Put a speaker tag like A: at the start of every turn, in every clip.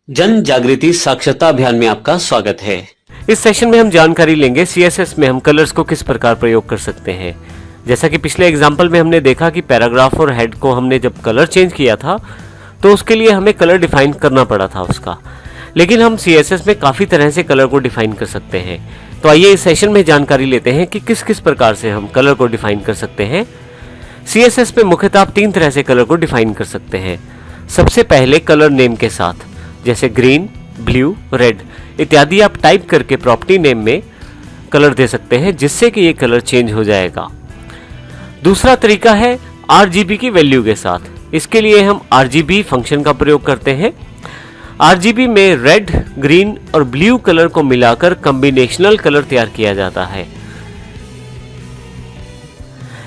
A: जन जागृति साक्षरता अभियान में आपका स्वागत है।
B: इस सेशन में हम जानकारी लेंगे CSS में हम कलर्स को किस प्रकार प्रयोग कर सकते हैं। जैसा कि पिछले एग्जाम्पल में हमने देखा कि पैराग्राफ और हेड को हमने जब कलर चेंज किया था तो उसके लिए हमें कलर डिफाइन करना पड़ा था उसका, लेकिन हम CSS में काफ़ी तरह से कलर को डिफाइन कर सकते हैं। तो आइए इस सेशन में जानकारी लेते हैं कि किस किस प्रकार से हम कलर को डिफाइन कर सकते हैं। CSS में मुख्यतः आप 3 तरह से कलर को डिफाइन कर सकते हैं। सबसे पहले कलर नेम के साथ, जैसे ग्रीन, ब्लू, रेड इत्यादि आप टाइप करके प्रॉपर्टी नेम में कलर दे सकते हैं, जिससे कि ये कलर चेंज हो जाएगा। दूसरा तरीका है RGB की वैल्यू के साथ। इसके लिए हम RGB फंक्शन का प्रयोग करते हैं। RGB में रेड, ग्रीन और ब्लू कलर को मिलाकर कॉम्बिनेशनल कलर तैयार किया जाता है।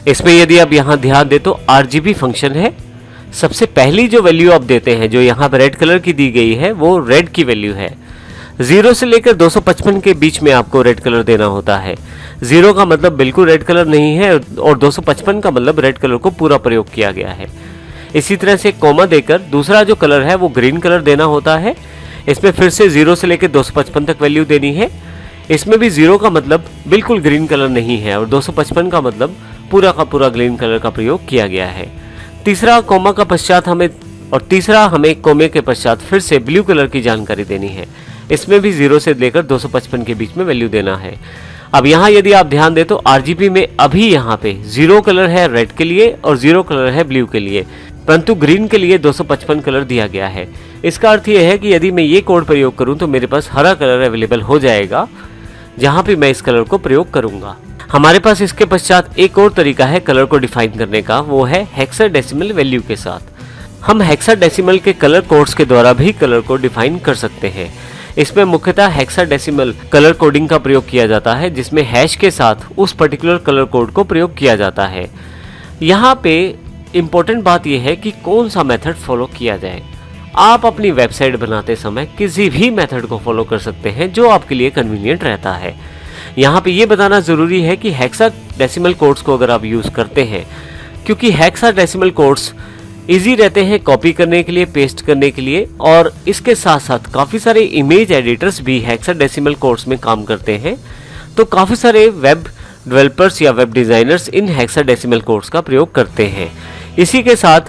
B: इसमें यदि आप यहां ध्यान दें तो RGB फंक्शन है, सबसे पहली जो वैल्यू आप देते हैं जो यहाँ पर रेड कलर की दी गई है वो रेड की वैल्यू है। 0 से लेकर 255 के बीच में आपको रेड कलर देना होता है। 0 का मतलब बिल्कुल रेड कलर नहीं है और 255 का मतलब रेड कलर को पूरा प्रयोग किया गया है। इसी तरह से कोमा देकर दूसरा जो कलर है वो ग्रीन कलर देना होता है। इसमें फिर से 0 से लेकर 255 तक वैल्यू देनी है। इसमें भी 0 का मतलब बिल्कुल ग्रीन कलर नहीं है और 255 का मतलब पूरा का पूरा ग्रीन कलर का प्रयोग किया गया है। तीसरा कोमा का पश्चात हमें कोमे के पश्चात फिर से ब्लू कलर की जानकारी देनी है। इसमें भी 0 से लेकर 255 के बीच में वैल्यू देना है। अब यहाँ यदि आप ध्यान दें तो RGB में अभी यहाँ पे 0 कलर है रेड के लिए और 0 कलर है ब्लू के लिए, परंतु ग्रीन के लिए 255 कलर दिया गया है। इसका अर्थ यह है कि यदि मैं ये कोड प्रयोग करूँ तो मेरे पास हरा कलर अवेलेबल हो जाएगा जहाँ पे मैं इस कलर को प्रयोग करूँगा। हमारे पास इसके पश्चात एक और तरीका है कलर को डिफाइन करने का, वो है हेक्साडेसिमल वैल्यू के साथ। हम हेक्साडेसिमल के कलर कोड्स के द्वारा भी कलर को डिफाइन कर सकते हैं। इसमें मुख्यतः हेक्साडेसिमल कलर कोडिंग का प्रयोग किया जाता है, जिसमें हैश के साथ उस पर्टिकुलर कलर कोड को प्रयोग किया जाता है। यहाँ पे इम्पोर्टेंट बात यह है कि कौन सा मेथड फॉलो किया जाए। आप अपनी वेबसाइट बनाते समय किसी भी मेथड को फॉलो कर सकते हैं जो आपके लिए कन्वीनियंट रहता है। यहाँ पे ये बताना ज़रूरी है कि हेक्साडेसिमल कोड्स को अगर आप यूज़ करते हैं, क्योंकि हेक्साडेसिमल कोड्स इजी रहते हैं कॉपी करने के लिए, पेस्ट करने के लिए, और इसके साथ साथ काफ़ी सारे इमेज एडिटर्स भी हेक्साडेसिमल कोड्स में काम करते हैं। तो काफ़ी सारे वेब डेवलपर्स या वेब डिज़ाइनर्स इन हेक्साडेसिमल कोड्स का प्रयोग करते हैं। इसी के साथ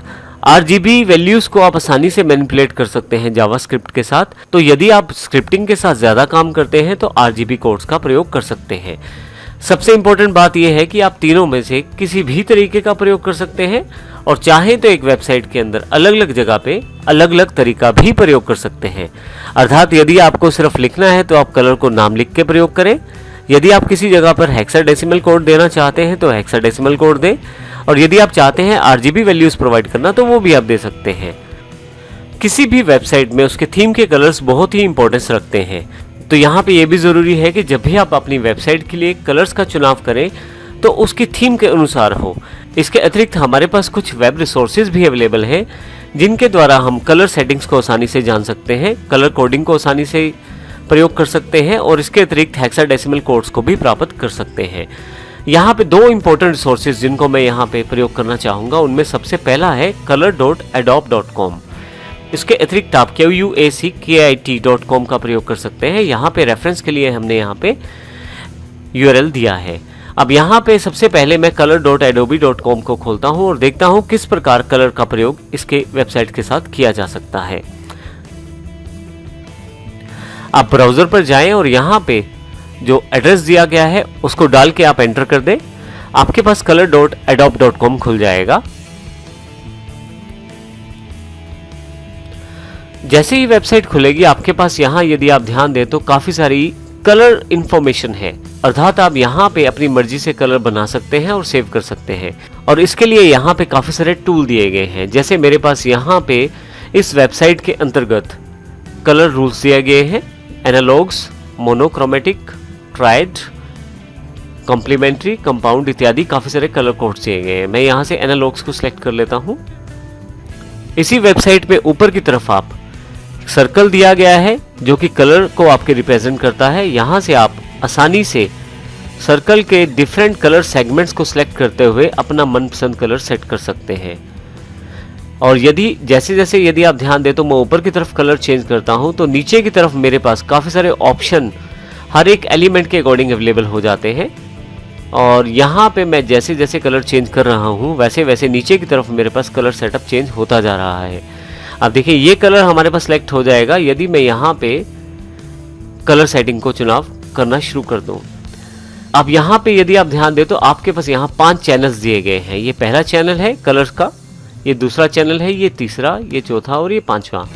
B: RGB वैल्यूज़ को आप आसानी से मैनिपुलेट कर सकते हैं जावास्क्रिप्ट के साथ। तो यदि आप स्क्रिप्टिंग के साथ ज़्यादा काम करते हैं तो RGB कोड्स का प्रयोग कर सकते हैं। सबसे इम्पोर्टेंट बात यह है कि आप तीनों में से किसी भी तरीके का प्रयोग कर सकते हैं, और चाहें तो एक वेबसाइट के अंदर अलग अलग जगह पे अलग अलग तरीका भी प्रयोग कर सकते हैं। अर्थात यदि आपको सिर्फ लिखना है तो आप कलर को नाम लिख के प्रयोग करें। यदि आप किसी जगह पर हेक्साडेसिमल कोड देना चाहते हैं तो हेक्साडेसिमल कोड दें, और यदि आप चाहते हैं RGB वैल्यूज़ प्रोवाइड करना तो वो भी आप दे सकते हैं। किसी भी वेबसाइट में उसके थीम के कलर्स बहुत ही इंपॉर्टेंस रखते हैं। तो यहाँ पे ये भी ज़रूरी है कि जब भी आप अपनी वेबसाइट के लिए कलर्स का चुनाव करें तो उसकी थीम के अनुसार हो। इसके अतिरिक्त हमारे पास कुछ वेब रिसोर्सेज भी अवेलेबल हैं जिनके द्वारा हम कलर सेटिंग्स को आसानी से जान सकते हैं, कलर कोडिंग को आसानी से प्रयोग कर सकते हैं, और इसके अतिरिक्त हेक्साडेसिमल कोड्स को भी प्राप्त कर सकते हैं। यहाँ पे 2 इंपॉर्टेंट रिसोर्सेज जिनको मैं यहाँ पे प्रयोग करना चाहूँगा, उनमें सबसे पहला है color.adobe.com। इसके अतिरिक्त आप QUACKIT.com का प्रयोग कर सकते हैं। यहाँ पे रेफरेंस के लिए हमने यहाँ पे URL दिया है। अब यहाँ पे सबसे पहले मैं color.adobe.com को खोलता हूँ और देखता हूँ किस प्रकार कलर का प्रयोग इसके वेबसाइट के साथ किया जा सकता है। आप ब्राउज़र पर जाएं और यहाँ पे जो एड्रेस दिया गया है उसको डाल के आप एंटर कर दें, आपके पास color.adobe.com खुल जाएगा। जैसे ही वेबसाइट खुलेगी आपके पास यहाँ यदि आप ध्यान दें तो काफ़ी सारी कलर इंफॉर्मेशन है, अर्थात आप यहाँ पे अपनी मर्जी से कलर बना सकते हैं और सेव कर सकते हैं। और इसके लिए यहाँ पे काफ़ी सारे टूल दिए गए हैं। जैसे मेरे पास यहाँ पे इस वेबसाइट के अंतर्गत कलर रूल्स दिए गए हैं, analogs, monochromatic, triad, complementary, compound इत्यादि काफ़ी सारे कलर कोड्स दिए गए हैं। मैं यहाँ से एनालॉग्स को सिलेक्ट कर लेता हूँ। इसी वेबसाइट में ऊपर की तरफ आप सर्कल दिया गया है जो कि कलर को आपके रिप्रेजेंट करता है। यहाँ से आप आसानी से सर्कल के डिफरेंट कलर सेगमेंट्स को सिलेक्ट करते हुए अपना मनपसंद कलर सेट कर सकते हैं। और यदि जैसे जैसे यदि आप ध्यान दें तो मैं ऊपर की तरफ कलर चेंज करता हूं तो नीचे की तरफ मेरे पास काफ़ी सारे ऑप्शन हर एक एलिमेंट के अकॉर्डिंग अवेलेबल हो जाते हैं। और यहाँ पे मैं जैसे जैसे कलर चेंज कर रहा हूँ वैसे वैसे नीचे की तरफ मेरे पास कलर सेटअप चेंज होता जा रहा है। अब देखिए ये कलर हमारे पास सिलेक्ट हो जाएगा यदि मैं यहाँ पे कलर सेटिंग को चुनाव करना शुरू कर दूँ। अब यहाँ पे यदि आप ध्यान दें तो आपके पास यहाँ 5 चैनल्स दिए गए हैं। ये पहला चैनल है कलर्स का, ये दूसरा चैनल है, ये तीसरा, ये चौथा और ये पांचवा।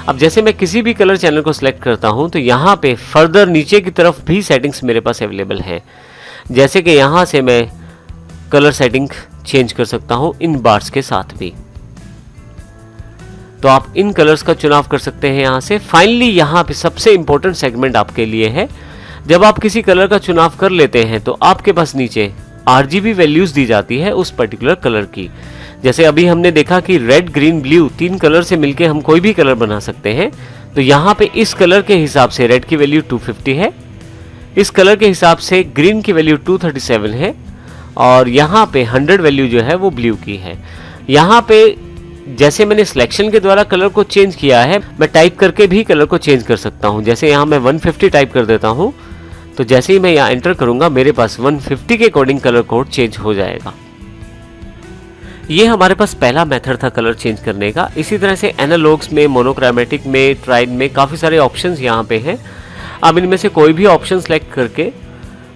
B: अब जैसे मैं किसी भी कलर चैनल को सिलेक्ट करता हूँ तो यहाँ पे फर्दर नीचे की तरफ भी सेटिंग्स मेरे पास अवेलेबल हैं। जैसे कि यहाँ से मैं कलर सेटिंग चेंज कर सकता हूँ इन बार्स के साथ भी, तो आप इन कलर्स का चुनाव कर सकते हैं यहाँ से। फाइनली यहाँ पे सबसे इंपॉर्टेंट सेगमेंट आपके लिए है। जब आप किसी कलर का चुनाव कर लेते हैं तो आपके पास नीचे RGB वैल्यूज दी जाती है उस पर्टिकुलर कलर की। जैसे अभी हमने देखा कि रेड, ग्रीन, ब्लू 3 कलर से मिलके हम कोई भी कलर बना सकते हैं। तो यहाँ पे इस कलर के हिसाब से रेड की वैल्यू 250 है, इस कलर के हिसाब से ग्रीन की वैल्यू 237 है और यहाँ पे 100 वैल्यू जो है वो ब्लू की है। यहाँ पे जैसे मैंने सिलेक्शन के द्वारा कलर को चेंज किया है, मैं टाइप करके भी कलर को चेंज कर सकता हूँ। जैसे यहाँ मैं 150 टाइप कर देता हूँ तो जैसे ही मैं यहाँ एंटर करूंगा मेरे पास 150 के अकॉर्डिंग कलर कोड चेंज हो जाएगा। ये हमारे पास पहला मेथड था कलर चेंज करने का। इसी तरह से एनालॉग्स में, मोनोक्रोमेटिक में, ट्राइड में काफ़ी सारे ऑप्शंस यहाँ पे हैं। आप इनमें से कोई भी ऑप्शन सेलेक्ट करके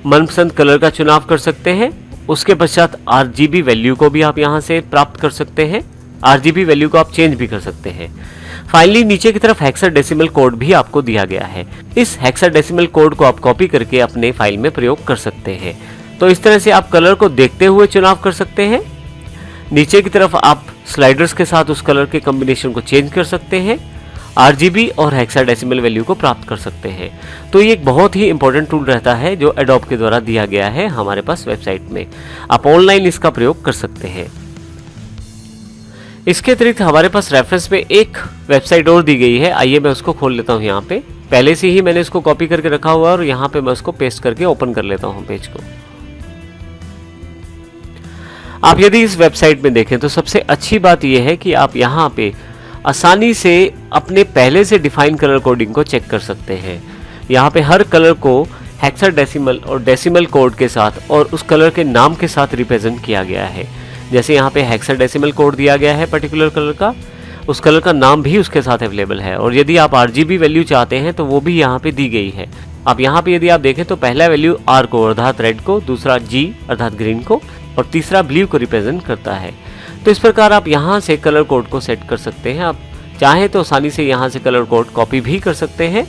B: मनपसंद कलर का चुनाव कर सकते हैं। उसके पश्चात RGB वैल्यू को भी आप यहाँ से प्राप्त कर सकते हैं। RGB वैल्यू को आप चेंज भी कर सकते हैं। फाइनली नीचे की तरफ हेक्साडेसिमल कोड भी आपको दिया गया है। इस हेक्साडेसिमल कोड को आप कॉपी करके अपने फाइल में प्रयोग कर सकते हैं। तो इस तरह से आप कलर को देखते हुए चुनाव कर सकते हैं। नीचे की तरफ आप स्लाइडर्स के साथ उस कलर के कॉम्बिनेशन को चेंज कर सकते हैं, RGB और हेक्साडेसिमल वैल्यू को प्राप्त कर सकते हैं। तो ये एक बहुत ही इंपॉर्टेंट टूल रहता है जो एडोब के द्वारा दिया गया है हमारे पास वेबसाइट में। आप ऑनलाइन इसका प्रयोग कर सकते हैं। इसके अतिरिक्त हमारे पास रेफरेंस में एक वेबसाइट और दी गई है। आइए मैं उसको खोल लेता हूँ। यहाँ पे पहले से ही मैंने इसको कॉपी करके रखा हुआ है और यहाँ पे मैं उसको पेस्ट करके ओपन कर लेता हूँ पेज को। आप यदि इस वेबसाइट में देखें तो सबसे अच्छी बात यह है कि आप यहाँ पे आसानी से अपने पहले से डिफाइन कलर कोडिंग को चेक कर सकते हैं। यहाँ पे हर कलर को हेक्साडेसिमल और डेसिमल कोड के साथ और उस कलर के नाम के साथ रिप्रेजेंट किया गया है। जैसे यहाँ पे हेक्साडेसिमल कोड दिया गया है पर्टिकुलर कलर का, उस कलर का नाम भी उसके साथ अवेलेबल है। और यदि आप RGB वैल्यू चाहते हैं तो वो भी यहाँ पे दी गई है। अब यहाँ पे यदि आप देखें तो पहला वैल्यू R को अर्थात रेड को, दूसरा G अर्थात ग्रीन को और तीसरा ब्लू को रिप्रेजेंट करता है। तो इस प्रकार आप यहाँ से कलर कोड को सेट कर सकते हैं। आप चाहें तो आसानी से यहाँ से कलर कोड कॉपी भी कर सकते हैं।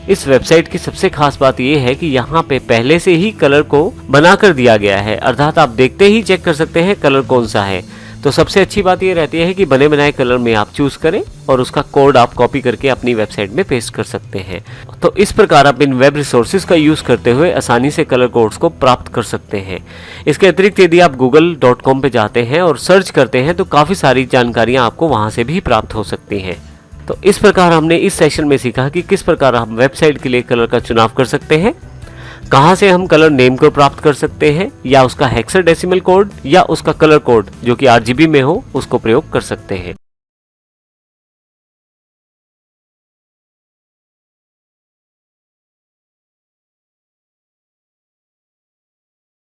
B: इस वेबसाइट की सबसे खास बात यह है कि यहाँ पे पहले से ही कलर को बना कर दिया गया है, अर्थात आप देखते ही चेक कर सकते हैं कलर कौन सा है। तो सबसे अच्छी बात ये रहती है कि बने बनाए कलर में आप चूज करें और उसका कोड आप कॉपी करके अपनी वेबसाइट में पेस्ट कर सकते हैं। तो इस प्रकार आप इन वेब रिसोर्सेज का यूज करते हुए आसानी से कलर कोड्स को प्राप्त कर सकते हैं। इसके अतिरिक्त यदि आप google.com पे जाते हैं और सर्च करते हैं तो काफ़ी सारी जानकारियाँ आपको वहाँ से भी प्राप्त हो सकती हैं। तो इस प्रकार हमने इस सेशन में सीखा कि किस प्रकार हम वेबसाइट के लिए कलर का चुनाव कर सकते हैं, कहाँ से हम कलर नेम को प्राप्त कर सकते हैं या उसका हेक्साडेसिमल कोड या उसका कलर कोड जो कि RGB में हो उसको प्रयोग कर सकते हैं।